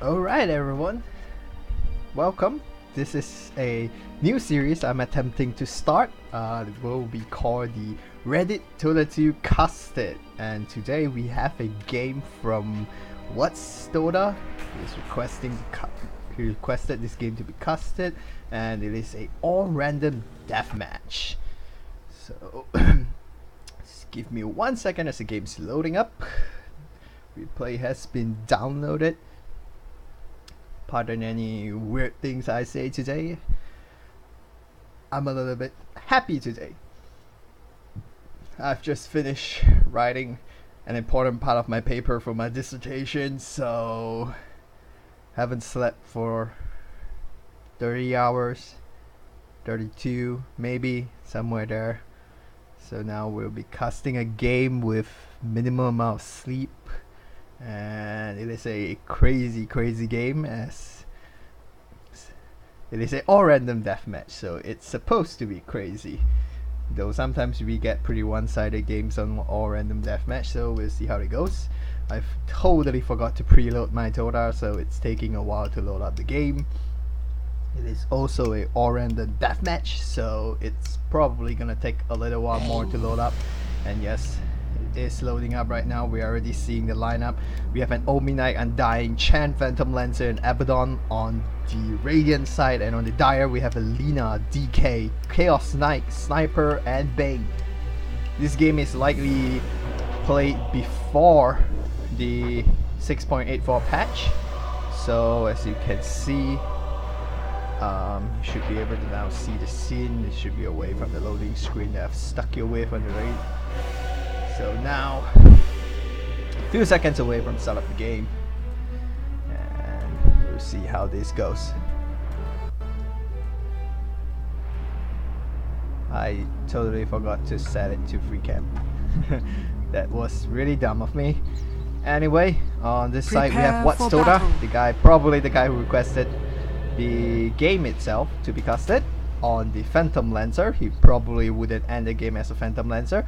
Alright everyone, welcome. This is a new series I'm attempting to start. It will be called the Reddit Dota 2 Casted, and today we have a game from Whatsdota. He requested this game to be casted, and it is a all random deathmatch. So just give me 1 second as the game's loading up. Replay has been downloaded. Pardon any weird things I say today. I'm a little bit happy today. I've just finished writing an important part of my paper for my dissertation, so haven't slept for 30 hours, 32 maybe, somewhere there. So now we'll be casting a game with minimum amount of sleep. And it is a crazy game, as it is a all random deathmatch, so it's supposed to be crazy, though sometimes we get pretty one-sided games on all random deathmatch, so we'll see how it goes. I've totally forgot to preload my Dota, so it's taking a while to load up the game. It is also a all random deathmatch, so it's probably gonna take a little while more to load up. And yes, it is loading up right now. We're already seeing the lineup. We have an Omni-Knight, Undying, Chen, Phantom Lancer, and Abaddon on the Radiant side, and on the Dire we have a Lina, DK, Chaos Knight, Sniper, and Bane. This game is likely played before the 6.84 patch, so as you can see, you should be able to now see the scene. It should be away from the loading screen that I've stuck you with on the right. So now, a few seconds away from start of the game, and we'll see how this goes. I totally forgot to set it to free cam. That was really dumb of me. Anyway, on this side we have Whatsdota, probably the guy who requested the game itself to be casted. On the Phantom Lancer, he probably wouldn't end the game as a Phantom Lancer.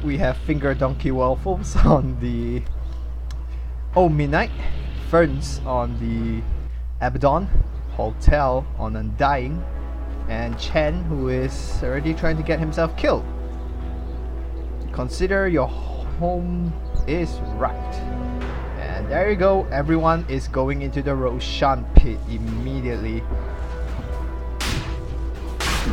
We have Finger Donkey Waffles on the Omni-Knight, Ferns on the Abaddon, Hotel on Undying, and Chen, who is already trying to get himself killed. Consider your home is right. And there you go, everyone is going into the Roshan pit immediately.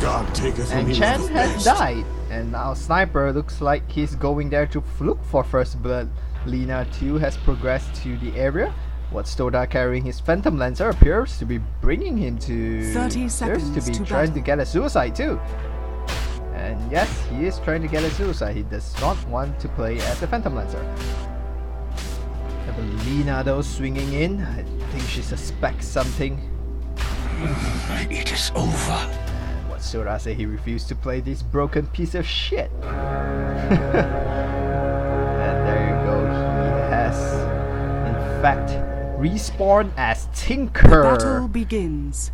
God taketh and Chen has died, and now Sniper looks like he's going there to look for first blood. Lina too has progressed to the area. Whatsdota carrying his Phantom Lancer appears to be bringing him to 30 seconds to be trying to get a suicide too. And yes, he is trying to get a suicide. He does not want to play as the Phantom Lancer. Have Lina though swinging in. I think she suspects something. It is over. Whatsdota said he refused to play this broken piece of shit. And there you go, he has in fact respawned as Tinker. The battle begins.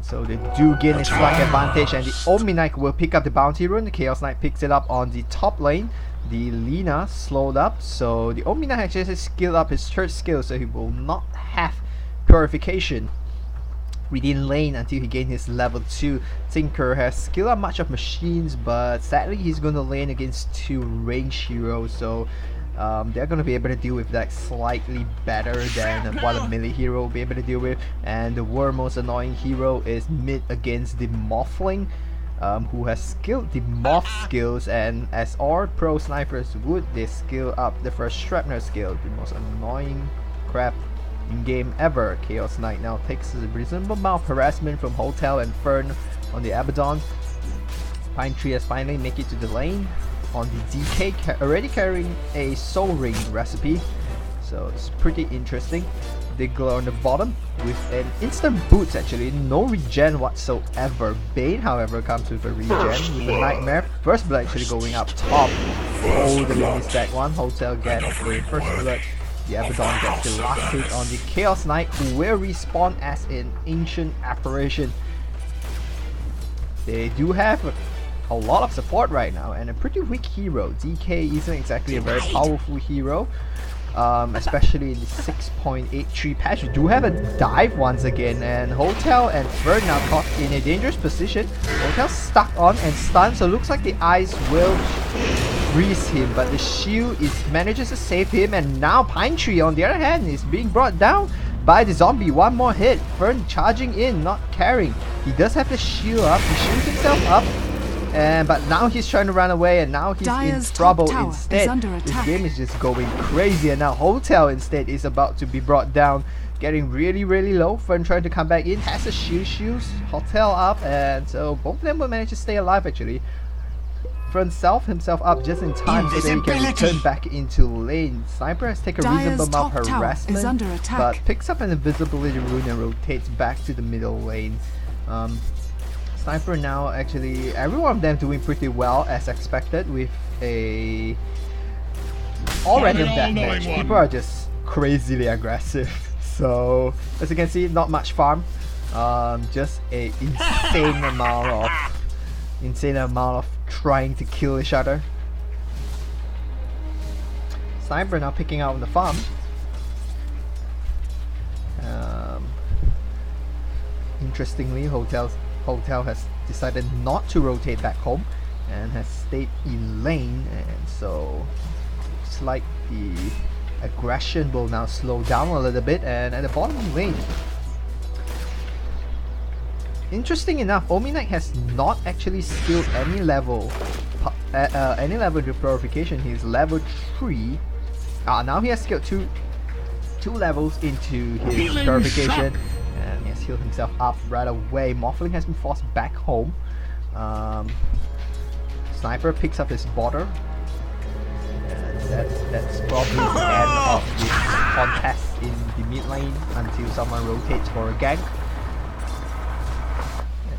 So they do gain a slight advantage, and the Omni-Knight will pick up the bounty rune. The Chaos Knight picks it up on the top lane. The Lina slowed up, so the Omni-Knight actually has skilled up his third skill, so he will not have purification within lane until he gains his level 2. Tinker has skilled up much of machines, but sadly he's going to lane against 2 ranged heroes, so they're going to be able to deal with that slightly better than what a melee hero will be able to deal with. And the world most annoying hero is mid against the Morphling, who has skilled the Morph skills, and as all pro snipers would, they skill up the first Shrapnel skill, the most annoying crap in game ever. Chaos Knight now takes a reasonable amount of harassment from Hotel and Fern on the Abaddon. Pine Tree has finally made it to the lane. On the DK, already carrying a Soul Ring recipe, so it's pretty interesting. Diggler on the bottom with an instant boots, actually, no regen whatsoever. Bane, however, comes with a regen with a Nightmare. First blood actually going up top. Oh, the mini stack one. Hotel gets a first blood. The Abaddon gets the last hit on the Chaos Knight, who will respawn as an Ancient Apparition. They do have a lot of support right now and a pretty weak hero. DK isn't exactly a very powerful hero. especially in the 6.83 patch. We do have a dive once again, and Hotel and Fern now caught in a dangerous position. Hotel stuck on and stunned, so looks like the ice will freeze him, but the shield manages to save him, and now Pine Tree on the other hand is being brought down by the zombie. One more hit. Fern charging in, not caring. He does have the shield up. He shields himself up, but now he's trying to run away, and now he's Dire's in trouble top tower instead. is under This attack. game is just going crazy, and now Hotel instead is about to be brought down, getting really low. Fern trying to come back in, has a shields Hotel up, and so both of them will manage to stay alive actually. Fern himself up just in time so that he can return back into lane. Sniper has taken a Dire's reasonable amount top of tower is harassment, under attack. but picks up an invisibility rune and rotates back to the middle lane. Sniper now actually, every one of them doing pretty well as expected with a all random deathmatch. People are just crazily aggressive. So as you can see, not much farm, just a insane amount of trying to kill each other. Sniper now picking out on the farm. Interestingly, Hotel has decided not to rotate back home and has stayed in lane, and so looks like the aggression will now slow down a little bit. And at the bottom lane, interesting enough, Ominite has not actually skilled any level to purification. He's level 3. Now he has skilled two levels into his purification, and he has healed himself up right away. Morphling has been forced back home. Sniper picks up his border, and that's probably the end of this contest in the mid lane until someone rotates for a gank.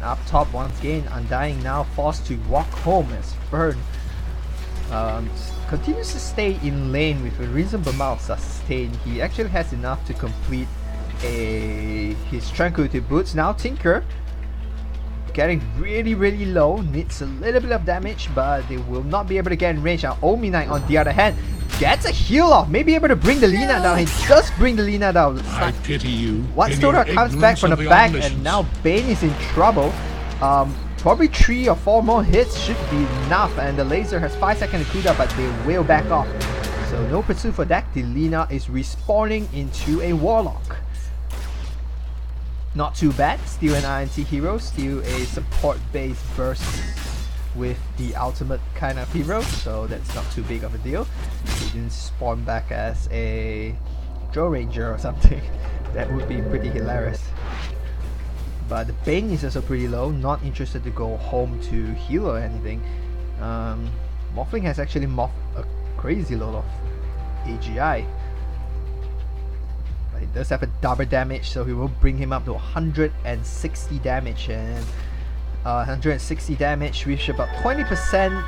Up top once again, Undying now forced to walk home as Fern continues to stay in lane with a reasonable amount of sustain. He actually has enough to complete his Tranquility Boots. Now Tinker getting really low, needs a little bit of damage, but they will not be able to get in range. Now Ominite on the other hand gets a heal off, may be able to bring the Lina down. He does bring the Lina down. I pity you. Whatsdota comes back from the back, and now Bane is in trouble. Probably 3 or 4 more hits should be enough, and the laser has 5 seconds to cooldown, but they will back off. So no pursuit for that. The Lina is respawning into a Warlock. Not too bad. Still an INT hero, still a support based burst with the ultimate kind of hero, so that's not too big of a deal. He didn't spawn back as a Joe Ranger or something. That would be pretty hilarious. But the Bane is also pretty low, not interested to go home to heal or anything. Morphling has actually morphed a crazy lot of AGI. But he does have a double damage, so he will bring him up to 160 damage, and 160 damage, reach about 20%,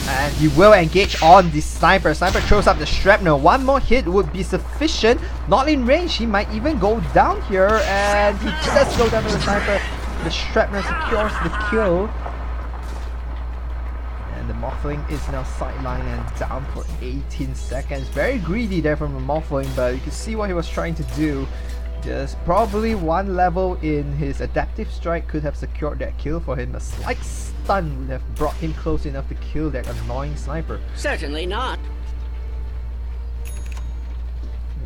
and he will engage on the Sniper. Sniper throws up the Shrapnel. One more hit would be sufficient. Not in range, he might even go down here, and he does go down to the Sniper. The Shrapnel secures the kill, and the Morphling is now sidelined and down for 18 seconds. Very greedy there from the Morphling, but you can see what he was trying to do. Just probably one level in his adaptive strike could have secured that kill for him. A slight stun would have brought him close enough to kill that annoying Sniper. Certainly not.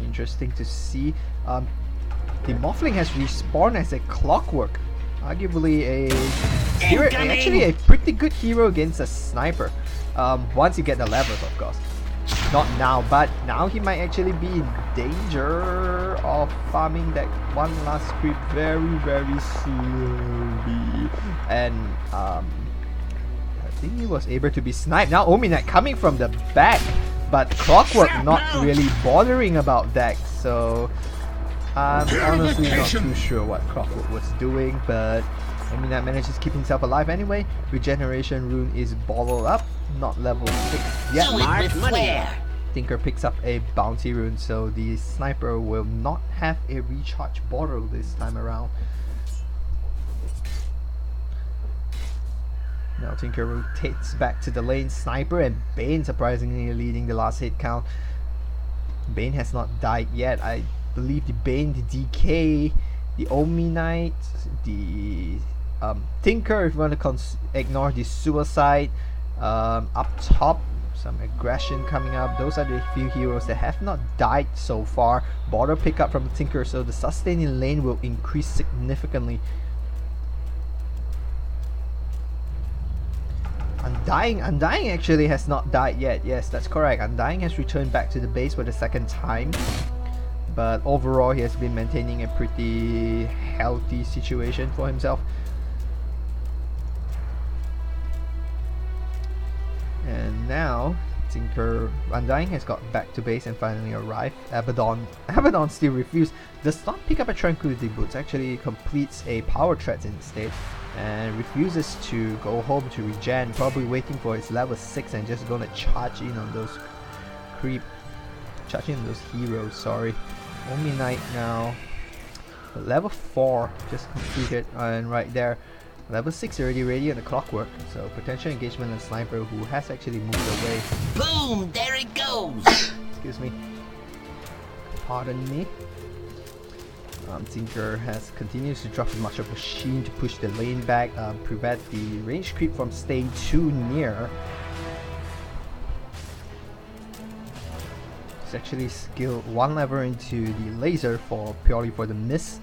Interesting to see. The Morphling has respawned as a Clockwork. Arguably actually a pretty good hero against a Sniper. Once you get the levels, of course. Not now, but now he might actually be in danger of farming that one last creep very slowly. And I think he was able to be sniped. Now Ominite coming from the back, but Clockwork not really bothering about that. So I'm honestly not too sure what Clockwork was doing, but Ominite manages to keep himself alive anyway. Regeneration rune is bottled up, not level 6 yet. Smart money. Tinker picks up a bounty rune, so the Sniper will not have a recharge bottle this time around. Now Tinker rotates back to the lane. Sniper and Bane surprisingly leading the last hit count. Bane has not died yet. I believe the Bane, the DK, the Omni Knight, the Tinker, if you want to ignore the Suicide, up top, some aggression coming up. Those are the few heroes that have not died so far. Border pickup from the Tinker, so the sustain in lane will increase significantly. Undying actually has not died yet. Yes, that's correct. Undying has returned back to the base for the second time. But overall, he has been maintaining a pretty healthy situation for himself. And now, Tinker Undying has got back to base and finally arrived. Abaddon still refused. Does not pick up a Tranquility Boots, actually completes a Power Threat instead. And refuses to go home to regen, probably waiting for his level 6 and just gonna charge in on those heroes, sorry. Omni Knight now. Level 4 just completed, and right there. Level 6 already ready on the Clockwork, so potential engagement on Sniper, who has actually moved away. Boom! There it goes! Excuse me. Pardon me. Tinker continues to drop as much of a machine to push the lane back, prevent the range creep from staying too near. It's actually skilled 1 lever into the laser purely for the miss,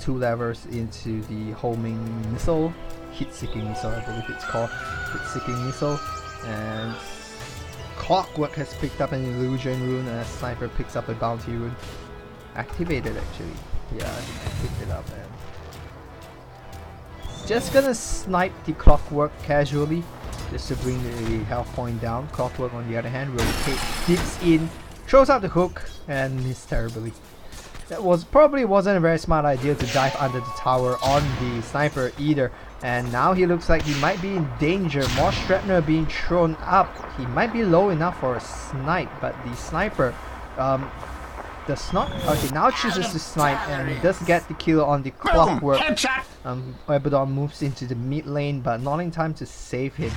2 levers into the homing missile, hit-seeking missile I believe it's called, hit-seeking missile, and Clockwork has picked up an illusion rune and Sniper picks up a bounty rune. Activated actually. Yeah, I picked it up and just gonna snipe the Clockwork casually just to bring the health point down. Clockwork on the other hand rotates, dips in, throws out the hook and missed terribly. That probably wasn't a very smart idea to dive under the tower on the Sniper either, and now he looks like he might be in danger. More Shrapnel being thrown up. He might be low enough for a snipe, but the Sniper does not. Okay, now chooses to snipe and he does get the kill on the Clockwork. Abaddon moves into the mid lane, but not in time to save him.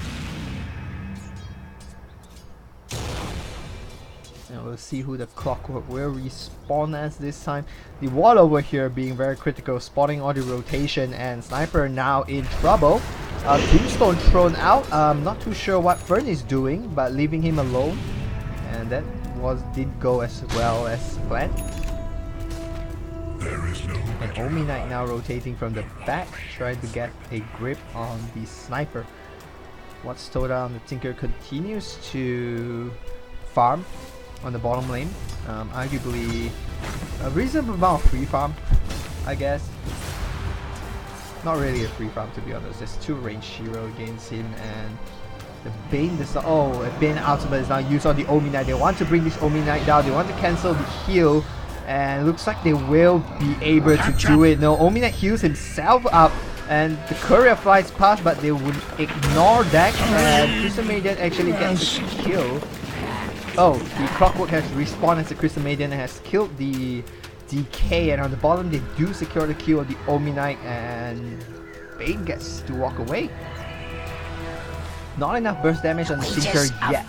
And we'll see who the Clockwork will respawn as this time. The wall over here being very critical, spotting all the rotation, and Sniper now in trouble. Tombstone thrown out. Not too sure what Fern is doing, but leaving him alone, and that didn't go as well as planned. And Omni Knight now rotating from the back, trying to get a grip on the Sniper. Whatsdota on the Tinker continues to farm on the bottom lane. Arguably a reasonable amount of free farm, I guess. Not really a free farm to be honest. There's 2 ranged hero against him, and the Bane does not. Oh, a Bane ultimate is now used on the Omni Knight. They want to bring this Omni Knight down. They want to cancel the heal, and looks like they will be able to do it. No, Omni Knight heals himself up, and the courier flies past, but they would ignore that, and Crystal Maiden actually gets the kill. Oh, the Clockwork has respawned as the Crystal Maiden has killed the DK, and on the bottom they do secure the kill of the Omni Knight, and Bane gets to walk away. Not enough burst damage on the Tinker yet.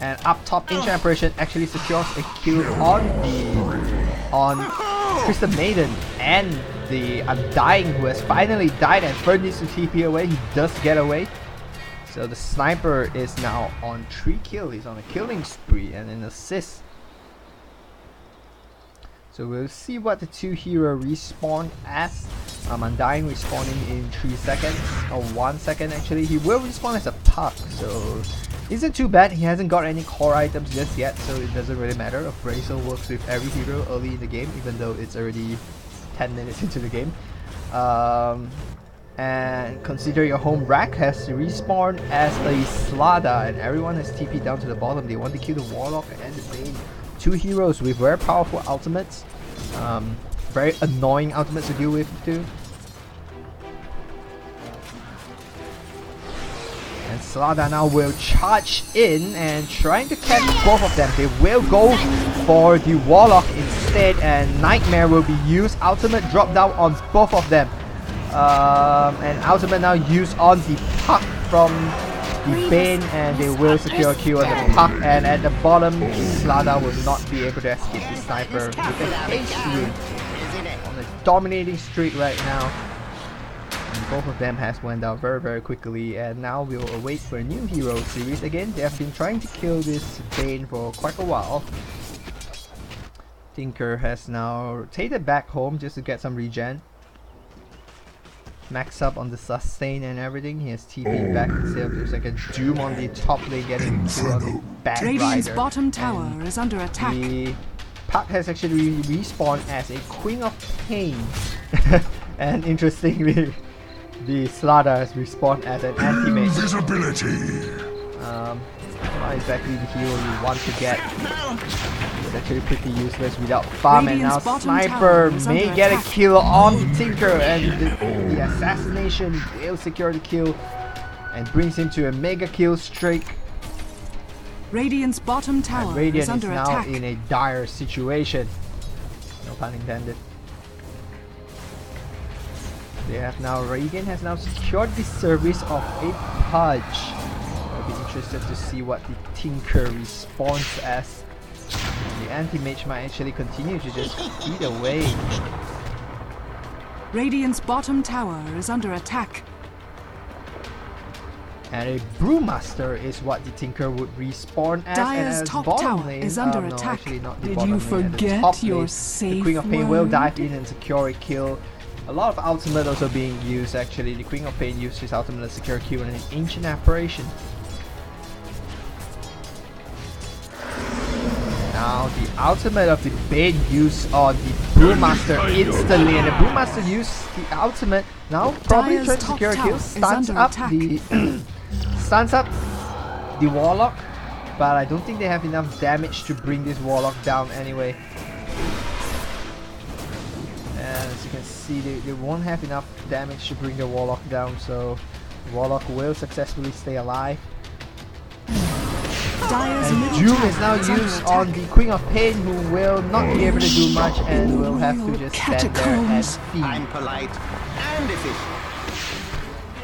And up top, Ancient Apparition actually secures a kill on Crystal Maiden and the Undying, who has finally died, and Fern needs to TP away. He does get away. So the Sniper is now on 3 kills. He's on a killing spree and an assist. So we'll see what the 2 heroes respawn as. Undying respawning in 3 seconds, or 1 second actually. He will respawn as a puck, so isn't too bad. He hasn't got any core items just yet, so it doesn't really matter. Appraisal works with every hero early in the game, even though it's already 10 minutes into the game. And consider your home rack has respawned as a Slada, and everyone has TP down to the bottom. They want to kill the Warlock and the Bane. 2 heroes with very powerful ultimates. Very annoying ultimates to deal with too. And Slada now will charge in and trying to catch both of them. They will go for the Warlock instead, and Nightmare will be used. Ultimate drop down on both of them. And ultimate now used on the puck from the Bane, and they will secure a kill on the Puck. And at the bottom, the Slada will not be able to escape the Sniper with a haste win on a dominating streak right now. And both of them has went down very quickly, and now we'll await for a new hero series. Again, they have been trying to kill this Bane for quite a while. Tinker has now rotated back home just to get some regen. Max up on the sustain and everything. He has TP'd back instead of there's like a Doom on the top lane getting kill on the back Radiant's rider. bottom tower is under attack. The Puck has actually respawned as a Queen of Pain. And interestingly, the Slada has respawned as an anti-mage. Invisibility. Not exactly the hero you want to get. It's actually pretty useless without farm, and now Sniper may get a kill on the Tinker, and the assassination will secure the kill and brings him to a mega kill streak. Radiant's bottom tower And Radiant is under now attack. in a dire situation. No pun intended. They have now, Radiant has now secured the service of a Pudge. I'll be interested to see what the Tinker responds as. The anti-mage might actually continue to just feed away. Radiant's bottom tower is under attack. And a Brewmaster is what the Tinker would respawn as. Dire's and as top bottom tower lane, is under no, attack. actually not the Did bottom you lane, at the forget top your lane, safe the Queen of Pain will word? dive in and secure a kill. A lot of ultimate also being used actually. The Queen of Pain used his ultimate to secure a kill in an ancient apparition. Now the ultimate of the Bane used on the Brewmaster instantly, and the Brewmaster used the ultimate. Now probably Dire's trying to top secure a tower kill, is stuns under up attack. the stuns up the Warlock, but I don't think they have enough damage to bring this Warlock down anyway. And as you can see, they won't have enough damage to bring the Warlock down, so the Warlock will successfully stay alive. Dire's And middle Doom tower is now is under used attack. on the Queen of Pain, who will not be able to do much and will have to Royal just stand there and catacombs. feed. polite and efficient.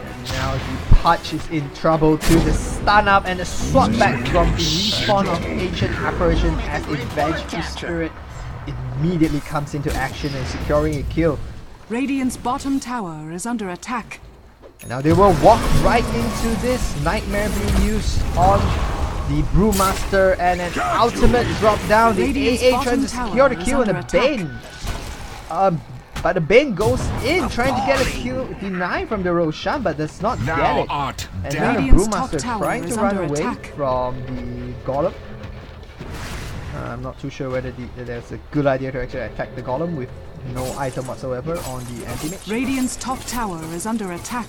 And now the Pudge is in trouble to the stun up and the swap back from the respawn of Ancient Apparition as a Vengeful Spirit immediately comes into action and securing a kill. Radiant's bottom tower is under attack. And now they will walk right into this Nightmare being used on the Brewmaster, and an ultimate drop down. The Radiant's AA trying bottom to tower secure the is kill, and under the Bane. But the Bane goes in trying to get a kill, deny from the Roshan, but does not get Thou it. art And dead. now the Radiant's top Brewmaster tower trying to is run under away attack. from the Golem. I'm not too sure whether there's a good idea to actually attack the Golem with no item whatsoever on the anti-mage. Radiant's top tower is under attack.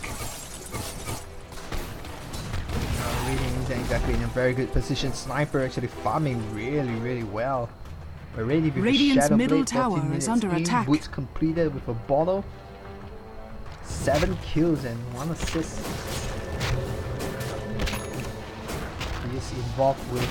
Radiant isn't exactly in a very good position. Sniper actually farming really well. But Radiant with Radiant's Shadow middle Blade, 14 tower is minutes under in, attack. Boots completed with a bottle. 7 kills and 1 assist. He is involved with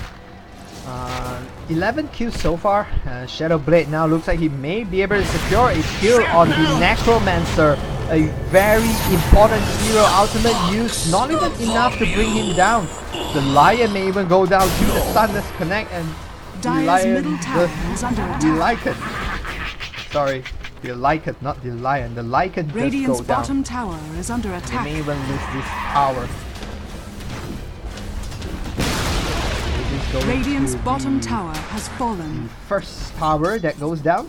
11 kills so far. Shadow Blade now looks like he may be able to secure a kill on the Necromancer. A very important hero, ultimate use, not even enough to bring him down. The Lion may even go down to the Thunder's Connect, and the Dire's Lion middle tower is under the attack. Lycan. Sorry, the Lycan, not the Lion. The Lycan does Radiant's go down. bottom tower is under They attack. may even lose this tower. It is going Radiant's to bottom be tower has fallen. the first tower that goes down.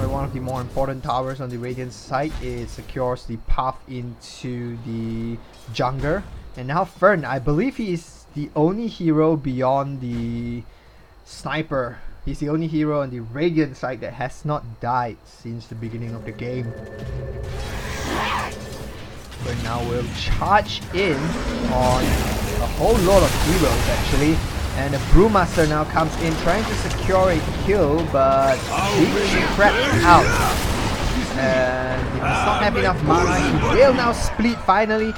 Or one of the more important towers on the Radiant side. It secures the path into the jungle. And now Fern, I believe he is the only hero beyond the Sniper. He's the only hero on the Radiant side that has not died since the beginning of the game. Fern now will charge in on a whole lot of heroes actually. And the Brewmaster now comes in trying to secure a kill, but being trapped out. And he does not have enough mana. He will now split finally.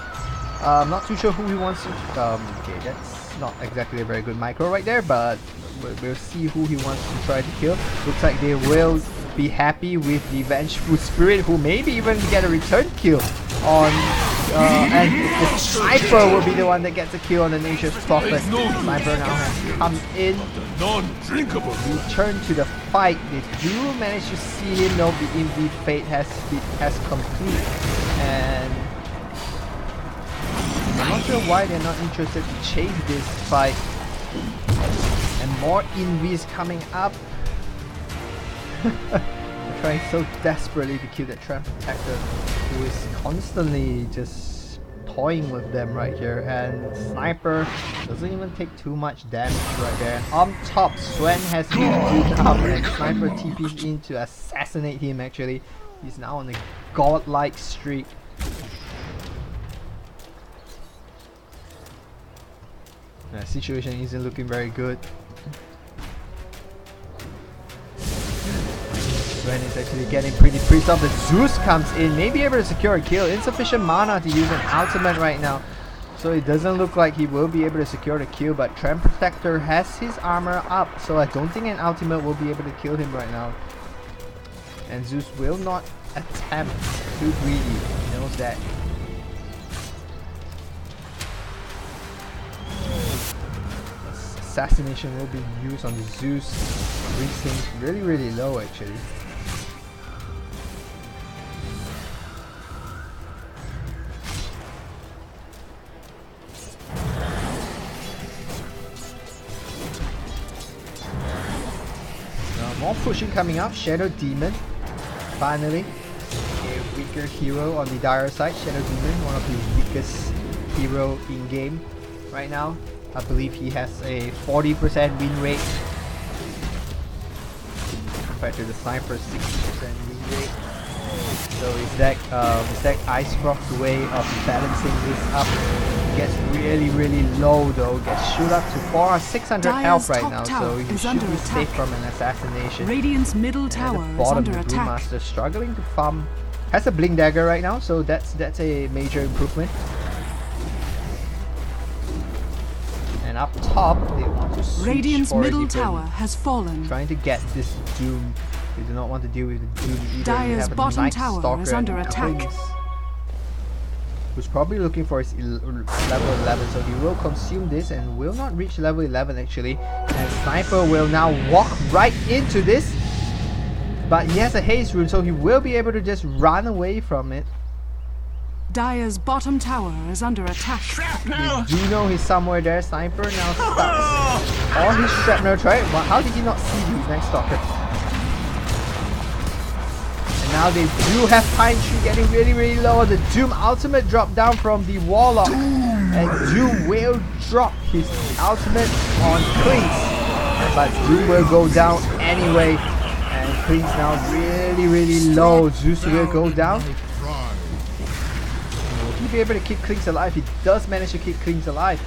Not too sure who he wants to... okay, that's not exactly a very good micro right there, but we'll see who he wants to try to kill. Looks like they will be happy with the Vengeful Spirit, who maybe even get a return kill on and the sniper will be the one that gets a kill on the Nature's Prophet. Sniper now has come in. Non-drinkable. Return to the fight. They do manage to see him. No, the indeed fate has complete, and I'm not sure why they're not interested to chase this fight. And more invis coming up. They're trying so desperately to kill that Trap Protector, who is constantly just toying with them right here. And Sniper doesn't even take too much damage right there. And on top, Swen has been duped up, and Sniper TPs in to assassinate him actually. He's now on a godlike streak. The situation isn't looking very good. Sven is actually getting pretty pissed off. The Zeus comes in, may be able to secure a kill. Insufficient mana to use an ultimate right now, so it doesn't look like he will be able to secure the kill. But Trend Protector has his armor up, so I don't think an ultimate will be able to kill him right now. And Zeus will not attempt too greedy, he knows that. Assassination will be used on the Zeus. Brings things really, really low actually. More pushing coming up. Shadow Demon. Finally. A weaker hero on the dire side. Shadow Demon, one of the weakest hero in game right now. I believe he has a 40% win rate compared to the Sniper's 60% win rate. So is that Ice Rock's way of balancing this up? Gets really, really low though. Gets shoot up to 600 health right now, so he should be safe from an assassination. Radiant's middle tower is under attack. Brewmaster struggling to farm. Has a Blink Dagger right now, so that's a major improvement. And up top, they want to switch Radiant's for middle a tower has fallen. Trying to get this Doom. They do not want to deal with the Doom either. Dire's bottom tower is under attack. Who's probably looking for his level 11, so he will consume this and will not reach level 11 actually. And Sniper will now walk right into this, but he has a haste rune, so he will be able to just run away from it. Dire's bottom tower is under attack. You do know he's somewhere there. Sniper now stuck. All his shrapnel, right? Well, how did he not see the Night Stalker? And now they do have Pine Tree getting really, really low. The Doom ultimate dropped down from the Warlock. And Doom will drop his ultimate on Klings. But Doom will go down anyway. And Klings now really, really low. Zeus will go down. Will he be able to keep Klings alive? He does manage to keep Klings alive.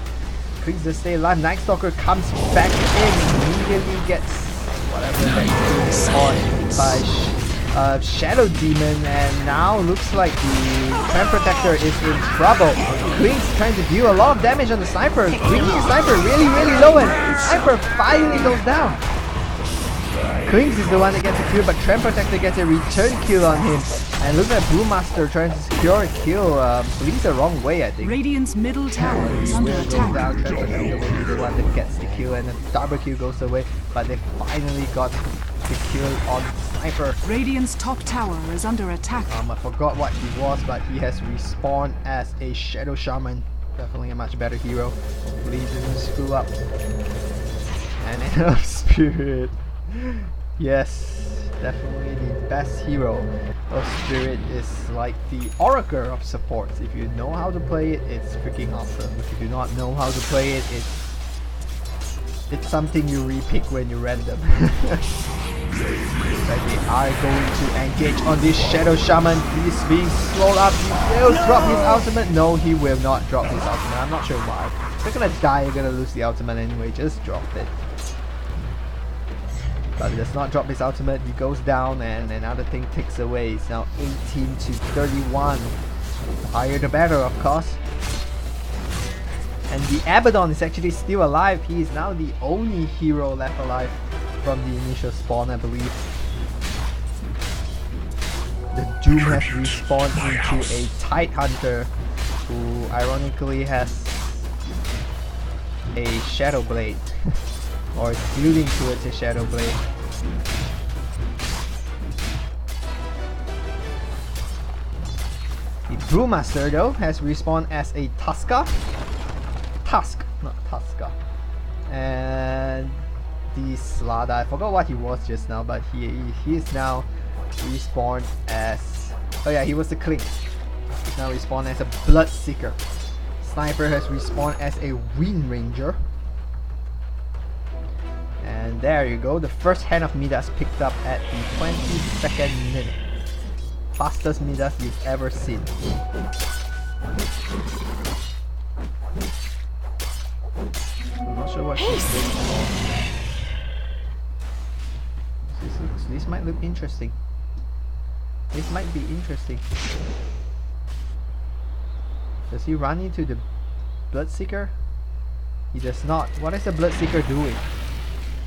Klings does stay alive. Night Stalker comes back in. Immediately gets whatever that's on by Shadow Demon, and now looks like the Trend Protector is in trouble. Klings trying to deal a lot of damage on the Sniper, bringing the Sniper really, really low, and the Sniper finally goes down. Klings is the one that gets a kill, but Trend Protector gets a return kill on him. And look at Brewmaster trying to secure a kill. Bleeds the wrong way, I think. Radiant's middle tower is under attack. Down, Trend Protector will be the one that gets the kill, and the double kill goes away. But they finally got the kill on Sniper. Radiant's top tower is under attack. I forgot what he was, but he has respawned as a Shadow Shaman. Definitely a much better hero. Hopefully he doesn't screw up. And End of Spirit. Yes, definitely the best hero. Of Spirit is like the Oracle of supports. If you know how to play it, it's freaking awesome. If you do not know how to play it, it's something you repick when you random. But they are going to engage on this Shadow Shaman. He's being slowed up. He will drop his ultimate. No, he will not drop his ultimate. I'm not sure why. If they're gonna die, you're gonna lose the ultimate anyway. Just drop it. But he does not drop his ultimate. He goes down, and another thing ticks away. It's now 18 to 31. The higher the better, of course. And the Abaddon is actually still alive. He is now the only hero left alive from the initial spawn, I believe. The Doom has respawned into a Tidehunter. who ironically has a Shadow Blade, or is building towards a Shadow Blade. The Brewmaster though has respawned as a Tusk, not Tuska. And the Slada, I forgot what he was just now, but he is now respawned as, oh yeah, he was the Clink. He's now respawned as a Bloodseeker. Sniper has respawned as a Wind Ranger. And there you go, the first hand of Midas picked up at the 22nd minute. Fastest Midas you've ever seen. I'm not sure what she's doing for. This might look interesting. This might be interesting. Does he run into the Bloodseeker? He does not. What is the Bloodseeker doing?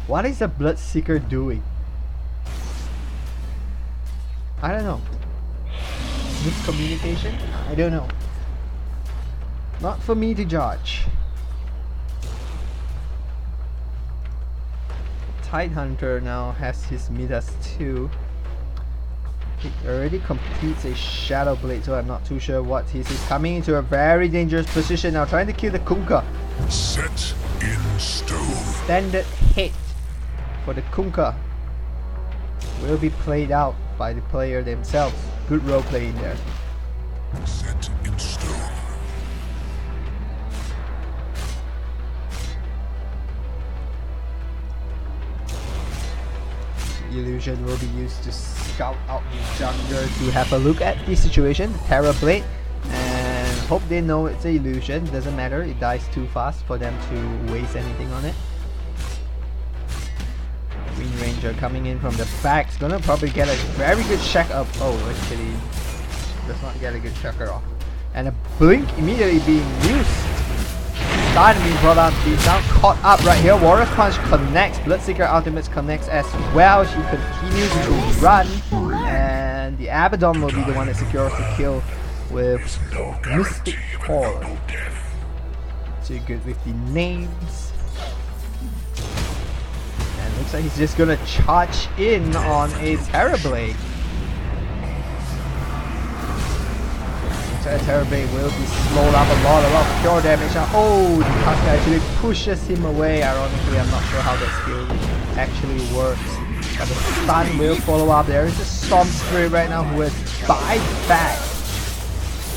What is the Bloodseeker doing? I don't know. Miscommunication? I don't know. Not for me to judge. Tidehunter now has his Midas too. He already completes a Shadow Blade, so I'm not too sure what he's coming into a very dangerous position now, trying to kill the Kunkka. Set in stone. Standard hit for the Kunkka will be played out by the player themselves. Good role playing there. Set in stone. Illusion will be used to scout out the jungler to have a look at the situation. Terror Blade, and hope they know it's an illusion. Doesn't matter, it dies too fast for them to waste anything on it. Wind Ranger coming in from the back. It's gonna probably get a very good check up. Oh, actually does not get a good checker off. And a blink immediately being used. Starting being brought out, he's now caught up right here. Warrior's Punch connects, Bloodseeker Ultimates connects as well. She continues to run, and the Abaddon will be the one that secures the kill with Mystic Horror. Too good with the names. And looks like he's just gonna charge in on a Terror Blade. Terror Blade will be slowed up a lot of pure damage. Oh, the Tusk actually pushes him away. Ironically, I'm not sure how that skill actually works. But the stun will follow up. There is a Storm Spirit right now who has bite back.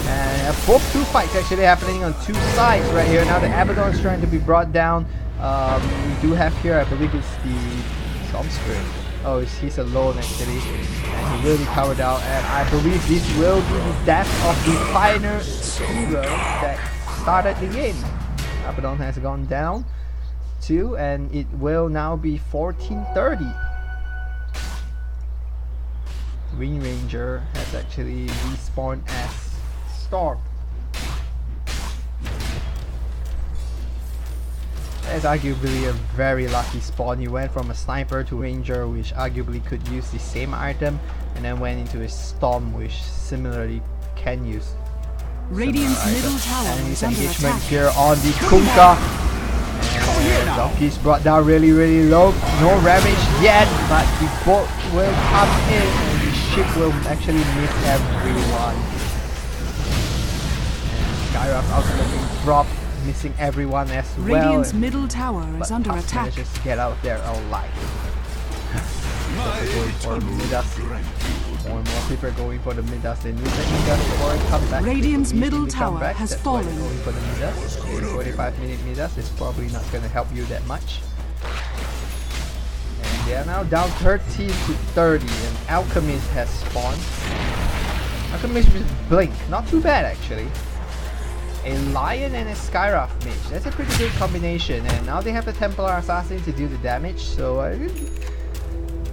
And both two fights actually happening on two sides right here. Now the Abaddon is trying to be brought down. We do have here, I believe it's the Storm Spirit. Oh, he's alone actually, and he will be powered out, and I believe this will be the death of the final hero that started the game. Abaddon has gone down too, and it will now be 14:30. Wind Ranger has actually respawned as Storm. That's arguably a very lucky spawn. He went from a Sniper to Ranger, which arguably could use the same item, and then went into a Storm, which similarly can use Radiant's middle tower and is his under engagement attack. here on the Kunkka. And Donkey's brought down really low. No damage yet, but the bolt will come in and the ship will actually miss everyone. And Skyrath ultimately dropped, missing everyone as well. Radiant's middle tower is under Tusk attack. manages to get out there alive. Going for Midas. More and more people are going for the Midas. They knew that Midas before it come back. Radiant's middle Immediately come tower back. has That's why they're fallen. going for the Midas. 45-minute Midas is probably not going to help you that much. And they are now down 13 to 30, and Alchemist has spawned. Alchemist with Blink, not too bad actually. A Lion and a Skyrath Mage, that's a pretty good combination, and now they have the Templar Assassin to do the damage, so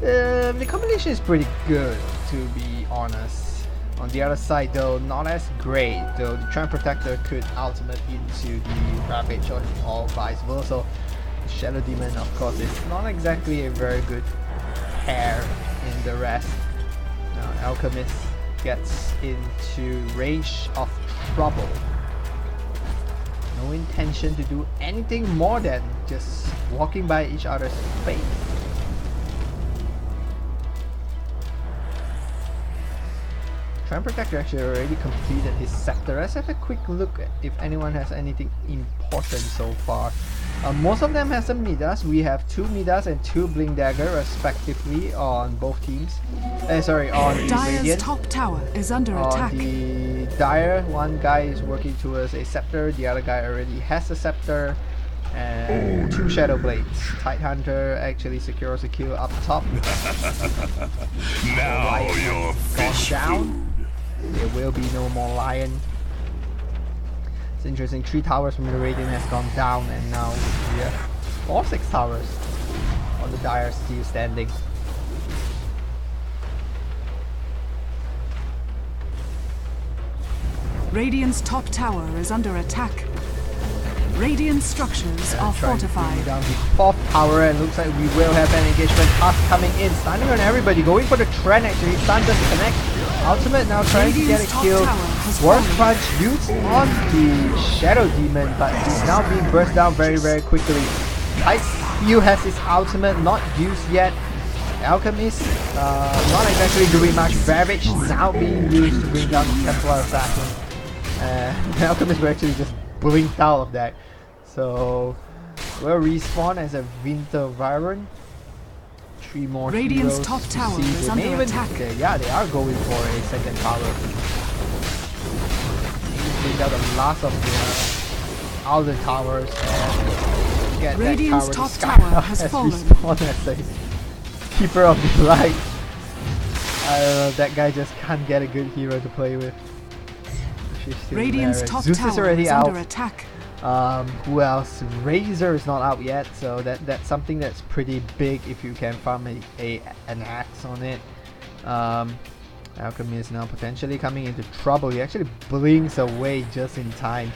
the combination is pretty good, to be honest. On the other side though, not as great, though the Trend Protector could ultimate into the Ravage or vice versa. Shadow Demon, of course, is not exactly a very good pair in the rest. Now Alchemist gets into range of trouble. no intention to do anything more than just walking by each other's face. Trend Protector actually already completed his sector. Let's have a quick look at if anyone has anything important so far. Most of them have some Midas. We have 2 Midas and 2 Blink Dagger respectively on both teams. Sorry, on the Dire's Radiant. top tower is under On attack. the Dire, one guy is working towards a scepter, the other guy already has a scepter, and 2 Shadow Blades. Tidehunter actually secures a kill up top. Now you're Gone fish down. food. There will be no more Lion. It's interesting, 3 towers from the Radiant has gone down, and now we have 4 or 6 towers on the Dire still standing. Radiant's top tower is under attack. Radiant structures are Trying to bring fortified. down the 4th tower, and looks like we will have an engagement. Us coming in, standing on everybody, going for the trend actually. Stun doesn't connect. Ultimate now trying to get Radiant's a top kill. tower has Worst fallen. punch used on the Shadow Demon, but he's now being burst down very, very quickly. Ice Spew has his ultimate, not used yet. Alchemist, not exactly doing much. Ravage now being used to bring down the Templar Assassin. The Alchemist will actually just blinked out of that. So we'll respawn as a Winter Wyvern. 3 more Radiant's heroes top to tower see. is They may under even- attack. yeah, they are going for a second tower. Bring down the last of the outer towers and get Radiant's that top tower, to tower has as fallen. respawn as a Keeper of the Light. I don't know, that guy just can't get a good hero to play with. She's still Radiant's there. top Zeus is tower already is out. under attack. Who else? Razor is not out yet, so that's something that's pretty big if you can farm an axe on it. Alchemy is now potentially coming into trouble. He actually blinks away just in time.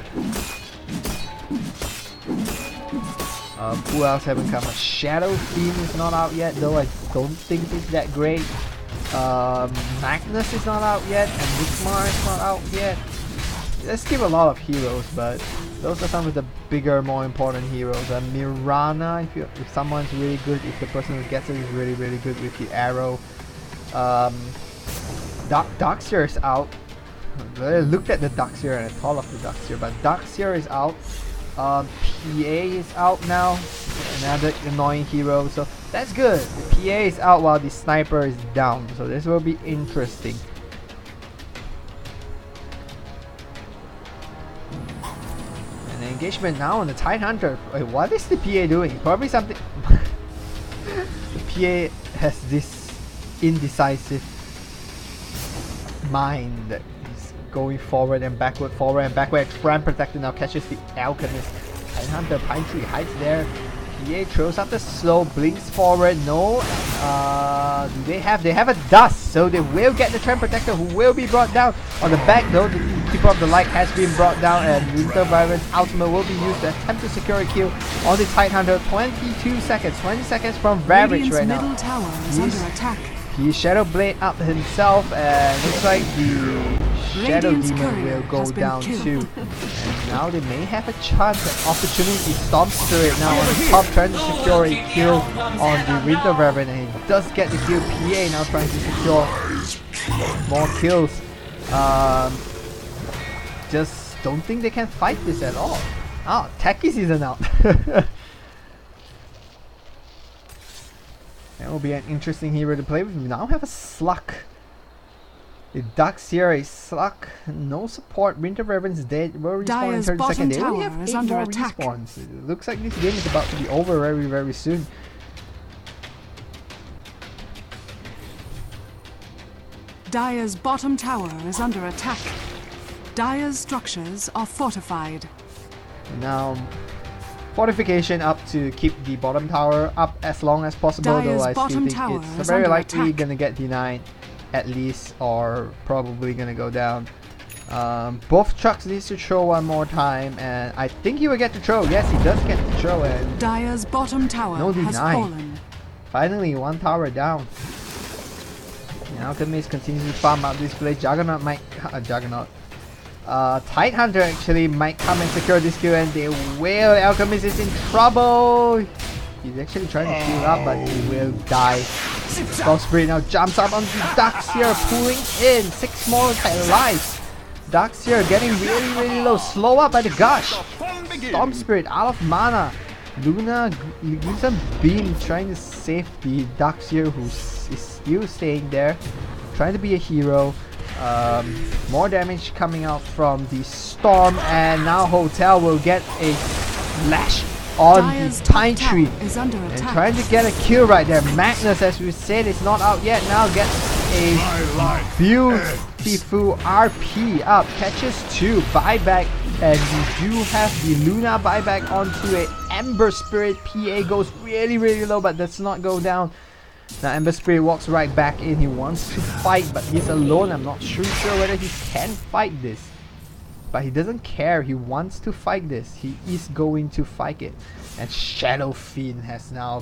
Who else haven't come? Shadow Fiend is not out yet, though I don't think it's that great. Magnus is not out yet, and Nikmar is not out yet. Let's skip a lot of heroes, but those are some of the bigger, more important heroes. Mirana, if someone's really good, if the person who gets it is really, really good with the arrow. Darkseer is out. I looked at the Darkseer and I thought of the Darkseer, but Darkseer is out. PA is out now, another annoying hero, so that's good. The PA is out while the Sniper is down, so this will be interesting. An engagement now on the Tidehunter. Wait, what is the PA doing? Probably something. The PA has this indecisive mind that he's going forward and backward, Trend Protector now catches the Alchemist. Tidehunter Pine Tree hides there. PA throws out the slow, blinks forward. No, do they have a dust, so they will get the Trend Protector, who will be brought down. On the back though, the Keeper of the Light has been brought down, and Winter Wyvern's ultimate will be used to attempt to secure a kill on the Tidehunter. 20 seconds from Ravage Radiant's right middle now. tower is He's- under attack. He Shadow Blade up himself, and looks like the Shadow Radiant's Demon courier will go has been down killed. too. And now they may have a chance, an opportunity. Stomps through it now on the top, trying to secure a kill on the Winter Wyvern, and he does get the kill. PA now trying to secure more kills. Just don't think they can fight this at all. Ah, Takis isn't out. That will be an interesting hero to play with. We now have a Slug. The Darkseer is Slug. No support. Winter Wyvern's dead. Will respawn in Dire's 30 bottom seconds. They only tower have is 8 under more attack. respawns. It looks like this game is about to be over very, very soon. Dire's bottom tower is under attack. Dire's structures are fortified. Now, fortification up to keep the bottom tower up as long as possible. Dire's Though I still bottom think tower it's is very under likely attack. gonna get denied, at least, or probably gonna go down. Both trucks needs to throw one more time, and I think he will get to throw. Yes, he does get to throw, and Dire's bottom tower No has deny. fallen. finally one tower down. And Alchemist continues to farm out this place. Juggernaut might Tidehunter actually might come and secure this kill, and they will. Alchemist is in trouble. He's actually trying to heal up, but he will die. Storm Spirit now jumps up onto Darkseer, pulling in 6 more lives. Darkseer getting really low. Slow up by the gush. Storm Spirit out of mana. Luna using some beam trying to save the Darkseer, who is still staying there, trying to be a hero. More damage coming out from the Storm, and now Hotel will get a slash on Dire's the Pine top Tree tower is under and attack. trying to get a kill right there. Magnus, as we said, is not out yet. Now gets a beautiful RP up, catches 2 buyback, and we do have the Luna buyback onto a Ember Spirit. PA goes really low, but does not go down. Now Ember Spirit walks right back in. He wants to fight, but he's alone. I'm not sure whether he can fight this, but he doesn't care. He wants to fight this. He is going to fight it. And Shadow Fiend has now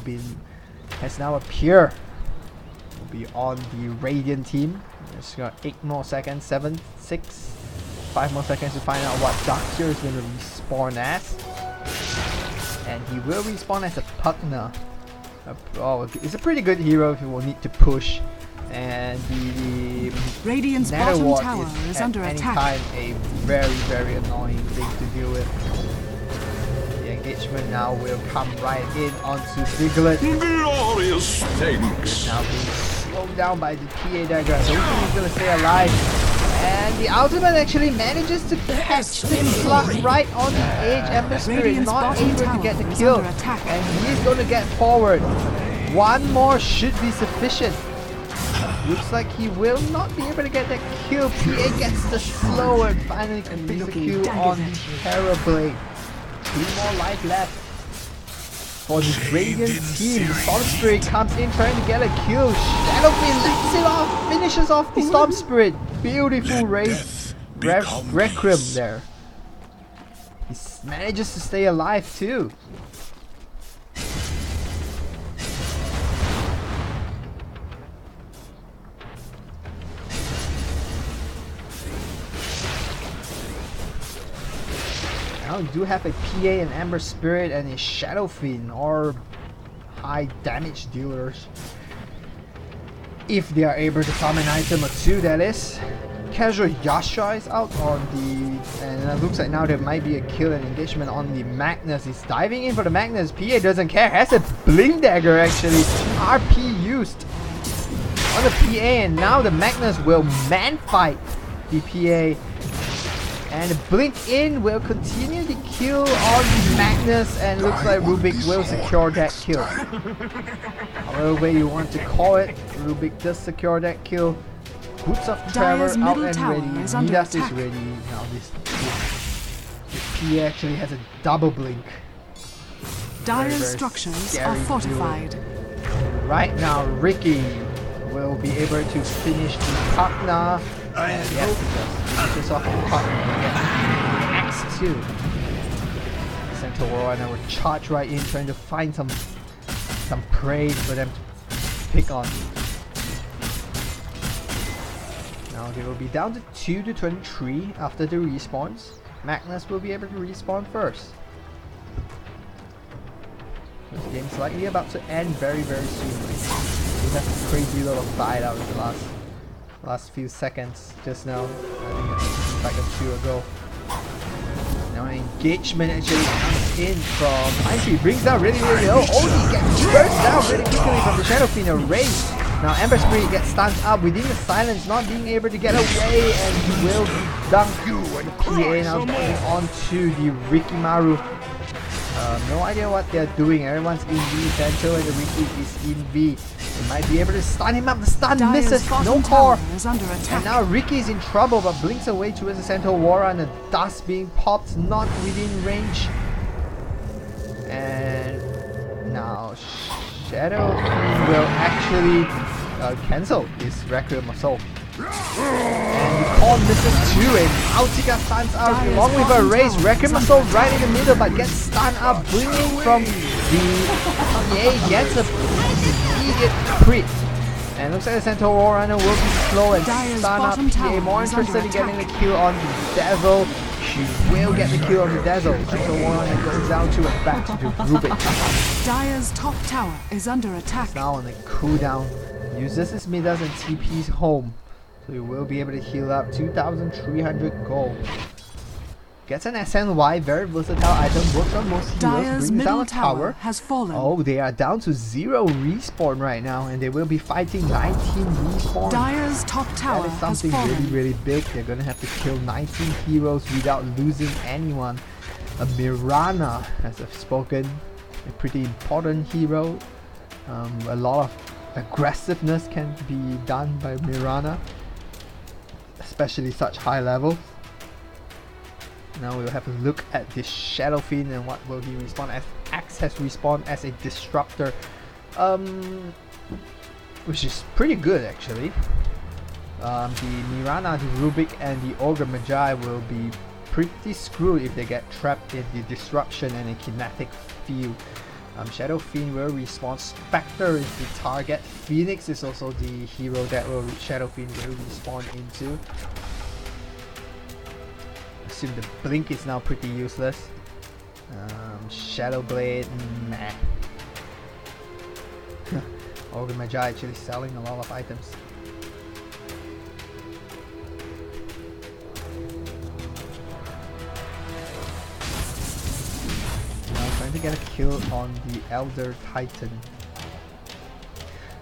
appeared. Will be on the Radiant team. Just got 8 more seconds, 7, 6, 5 more seconds to find out what Darkseer is going to respawn as. And he will respawn as a Pugna. Oh, it's a pretty good hero if you will need to push. And the Radiant's Nether bottom Ward tower is at under any attack. time a very annoying thing to deal with. The engagement now will come right in onto Diglett. Glorious things. Now being slowed down by the PA dagger. I don't think he's gonna stay alive. And the ultimate actually manages to catch him right on the edge. Ember Spirit Radiant's not bottom able to tower get the is kill. under attack. And he's gonna get forward. 1 more should be sufficient. Looks like he will not be able to get that kill. PA gets the slow and finally completes the kill on the Terrorblade. 3 more life left for the Radiant team. The Storm Spirit comes in trying to get a kill. Shadowfiend lets it off, finishes off the Storm Spirit. Beautiful race. Requiem there. He manages to stay alive too. Now you do have a PA, an Ember Spirit, and a Shadow Fiend, or high damage dealers. If they are able to farm an item or 2, that is. Casual Yasha is out on the... and it looks like now there might be a kill and engagement on the Magnus. He's diving in for the Magnus. PA doesn't care. Has a Blink Dagger actually. RP used on the PA, and now the Magnus will man fight the PA. And the Blink in will continue the kill on the Magnus, and looks like Rubik will secure that kill. However way you want to call it, Rubik does secure that kill. Boots of Trevor Dire's out middle and tower ready. is under Midas is attack. ready. Now this P actually has a double blink. Dire's very structures scary are to fortified. Right now, Ricky will be able to finish the Pugna. And yes, he does. Finishes off the Pugna and gets Axe 2. Centaur and I will charge right in, trying to find some prey for them to pick on. Now they will be down to 2 to 23 after the respawns. Magnus will be able to respawn first. This game's likely about to end very soon. We have a crazy little fight out in the last few seconds just now. I think it's like a 2 ago. Now an engagement actually comes in from Pine Tree, brings down really low. Only gets burst down really quickly from the Shadow Fiend, a race. Now Ember Spirit gets stunned up within the silence, not being able to get away, and he will be dunked. The PA now going on to the Rikimaru. No idea what they're doing. Everyone's in V, Sancho and the Ricky is in V. They might be able to stun him up. The stun Dire's misses, no bottom core. tower is under attack. And now Ricky's in trouble, but blinks away towards the Centaur Warrior, and the dust being popped, not within range. And now Shadow Fiend will actually cancel this Requiem of Soul. And the call misses too, and Altica stuns out Dire's along with a bottom race. tower Requiem of is Soul under right in the middle, but gets stunned up, bringing from the gets a immediate crit. And looks like the Centaur Warrunner will be slow and Dire's stun up bottom PA. tower More is interested under in getting the attack. kill on the Dazzle. She will get the kill on the Dazzle. Centaur Warrunner goes down to and back to Rubik. Dire's top tower is under attack. Now on the cooldown. Uses his Midas and TP's home. So he will be able to heal up 2,300 gold. Gets an SNY, very versatile item, works on most heroes, Dire's brings down middle a tower. has fallen. Oh, they are down to 0 respawn right now, and they will be fighting 19 respawn. Dire's top tower That is has something fallen. really, really big. They're gonna have to kill 19 heroes without losing anyone. A Mirana, as I've spoken, a pretty important hero. A lot of aggressiveness can be done by Mirana, especially such high levels. Now we'll have a look at this Shadow Fiend and what will he respawn as. Axe has respawned as a disruptor, which is pretty good actually. The Mirana, the Rubik and the Ogre Magi will be pretty screwed if they get trapped in the disruption and a kinetic field. Shadow Fiend will respawn. Spectre is the target. Phoenix is also the hero that Shadow Fiend will respawn into. Assume the blink is now pretty useless. Shadow Blade, nah. Ogre Magi actually selling a lot of items. Now trying to get a kill on the Elder Titan.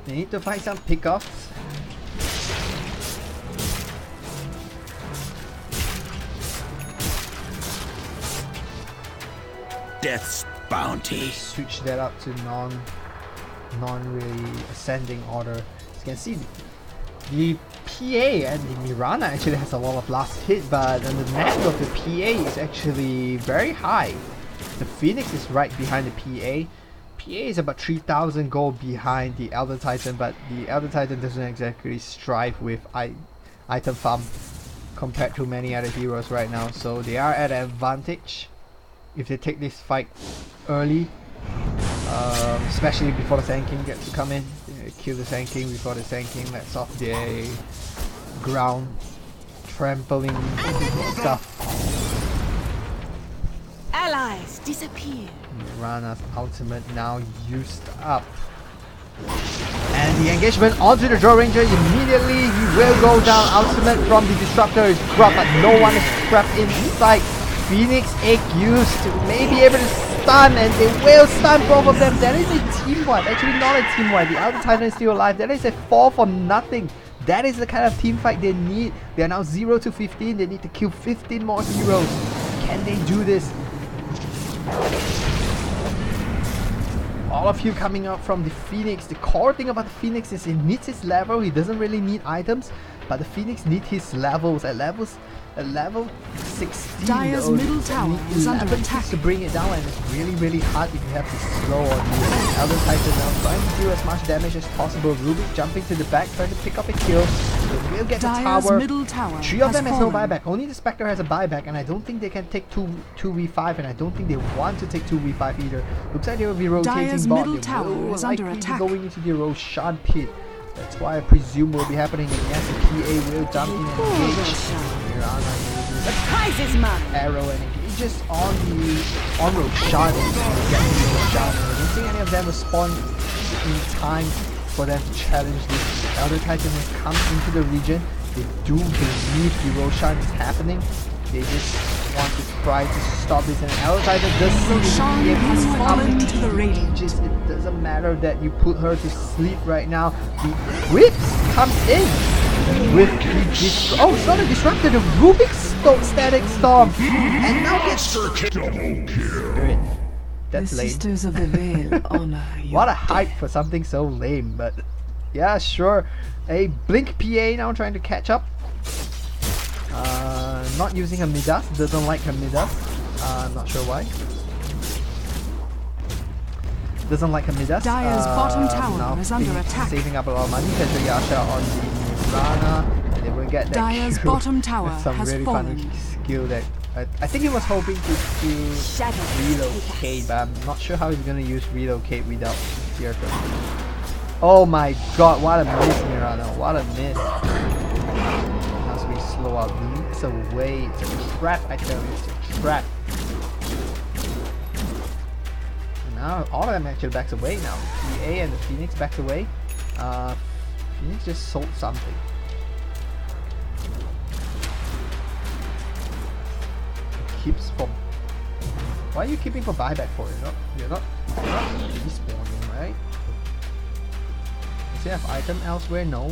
They need to find some pickoffs. Death's bounty. Switch that up to non really ascending order. As you can see, the PA and the Mirana actually has a lot of last hit, but the net of the PA is actually very high. The Phoenix is right behind the PA. PA is about 3,000 gold behind the Elder Titan, but the Elder Titan doesn't exactly strive with item farm compared to many other heroes right now, so they are at an advantage if they take this fight early, especially before the Sand King gets to come in. Kill the Sand King before the Sand King lets off the ground trampling stuff. Allies disappear. Mirana's ultimate now used up. And the engagement onto the Draw Ranger immediately. He will go down. Ultimate from the Disruptor is dropped, but no one is trapped inside. Phoenix Egg used to maybe able to stun, and they will stun both of them. That is a team wipe. Actually not a team wipe. The Elder Titan is still alive. That is a 4 for nothing. That is the kind of team fight they need. They are now 0 to 15. They need to kill 15 more heroes. Can they do this? All of you coming out from the Phoenix. The core thing about the Phoenix is he needs his level. He doesn't really need items, but the Phoenix needs his levels. At level 16, Dire's middle tower is under attack to bring it down, and it's really, really hard if you have to slow on the Elder Titan now, trying to do as much damage as possible. Rubik jumping to the back, trying to pick up a kill. They will get the Dire's tower. middle tower 3 of them has no fallen. buyback. Only the Spectre has a buyback, and I don't think they can take 2v5, and I don't think they want to take 2v5 either. Looks like they will be rotating Dire's bot. middle They tower will is under likely be attack. going into the Roshan pit. That's why I presume will be happening. And yes, the PA will jump in and engage. Mirana uses The prize is mine. arrow and engages on Roshan and get the Roshan. I don't think any of them will spawn in time for them to challenge this. Elder Titan has come into the region. They do believe the Roshan is happening. They just want to try to stop this, and Elder Titan does see Roshan the has PA fallen to the radiant. It doesn't matter that you put her to sleep right now. The Whips comes in with the oh, it's not a disruptor, the Rubik's Static Storm, and now gets Double kill. Spirit. That's The lame. Sisters of the Veil honor you. What a hype for something so lame, but yeah, sure. A Blink PA now trying to catch up. Not using her Midas, doesn't like her Midas. Not sure why. Doesn't like her Midas. Dire's bottom tower now is under Phoenix attack. Saving up a lot of money. There's a Yasha on the Mirana, and they will get that Dire's kill bottom tower with some has really fallen. funny skill that I think he was hoping to Shadow relocate, but I'm not sure how he's gonna use relocate without Teardrop. Oh my god, what a miss, Mirano. What a miss. As we slow out, it's a way. It's a trap, I tell you. It's a trap. And now all of them actually backs away now. EA and the Phoenix backs away. Phoenix just sold something. It keeps for. Why are you keeping for buyback for? You're not respawning, right? Does he have item elsewhere? No.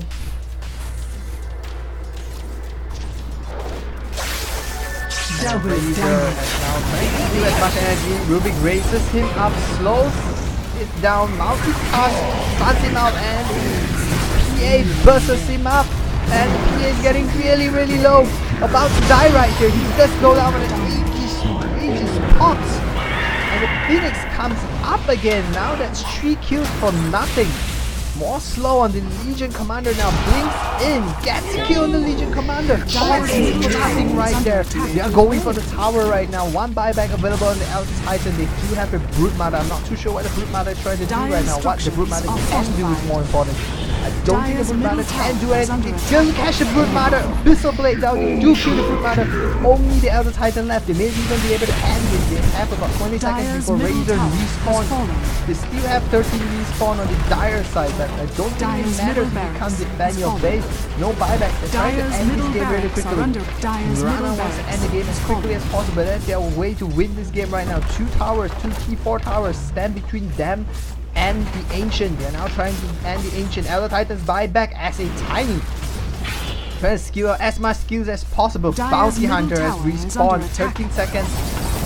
Double Razor damage. has now trying to do as much energy. Rubik raises him up, slows it down, multi-cast, stuns him out, and PA bursts him up. And PA is getting really low. About to die right here. He does go down on an aegis pops. And the Phoenix comes up again. Now that's 3 kills for nothing. More slow on the Legion Commander now. Blinks in. Gets a kill on the Legion Commander. 4 kills for nothing right there. They are going for the tower right now. 1 buyback available on the Elder Titan. They do have a Brute Mother. I'm not too sure what the Brute Mother is trying to do right now. What the Brute Mother can do is more important. I don't think the Brute Mother can do anything. They doesn't catch the Brute Mother. Abyssal Blade down. They do kill the Brute Mother. Only the Elder Titan left. They may even be able to end this. They have about 20 seconds before Razor respawns. They still have 13 respawn on the Dire side, but I don't think it matters if you can't defend your base. No buyback. They're trying to end this game really quickly. Mirana wants to end the game as quickly as possible. That's their way to win this game right now. 2 towers, 2 T4 towers stand between them and the Ancient. They are now trying to end the Ancient. Elder Titans buy back as a tiny. Trying to skill out as much skills as possible. Bounty Hunter has respawned. 13 seconds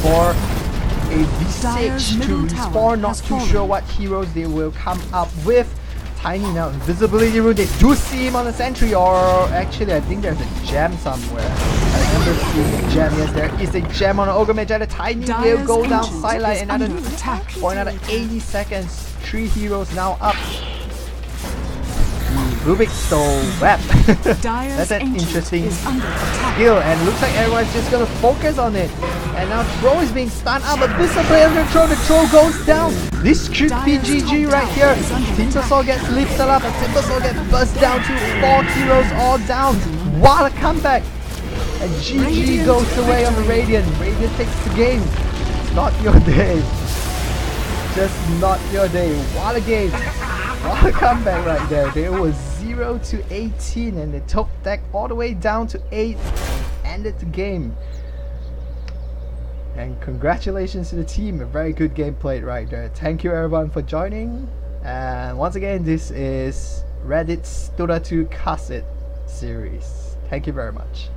for a V6 to respawn. Not too sure what heroes they will come up with. Tiny now, invisibility rune. They do see him on the sentry, or actually I think there's a gem somewhere. I remember seeing a gem. Yes, there is a gem on Ogre Mage. The Tiny will go down sideline for another 80 seconds. 3 heroes now up. Rubik stole web. That's an interesting skill, and it looks like everyone's just gonna focus on it. And now Throw is being stunned up. Abyssal Blade under Throw. The Throw goes down. This should be GG right here. Timbersaw gets lifted up, and Timbersaw gets buzzed down to 4 heroes all down. What a comeback! And GG goes away on the Radiant. Radiant takes the game. It's not your day. Just not your day. What a game. What a comeback right there. There was 0 to 18 and they took that all the way down to 8 and ended the game. And congratulations to the team. A very good game played right there. Thank you everyone for joining. And once again, this is Reddit's Dota 2 Cassette series. Thank you very much.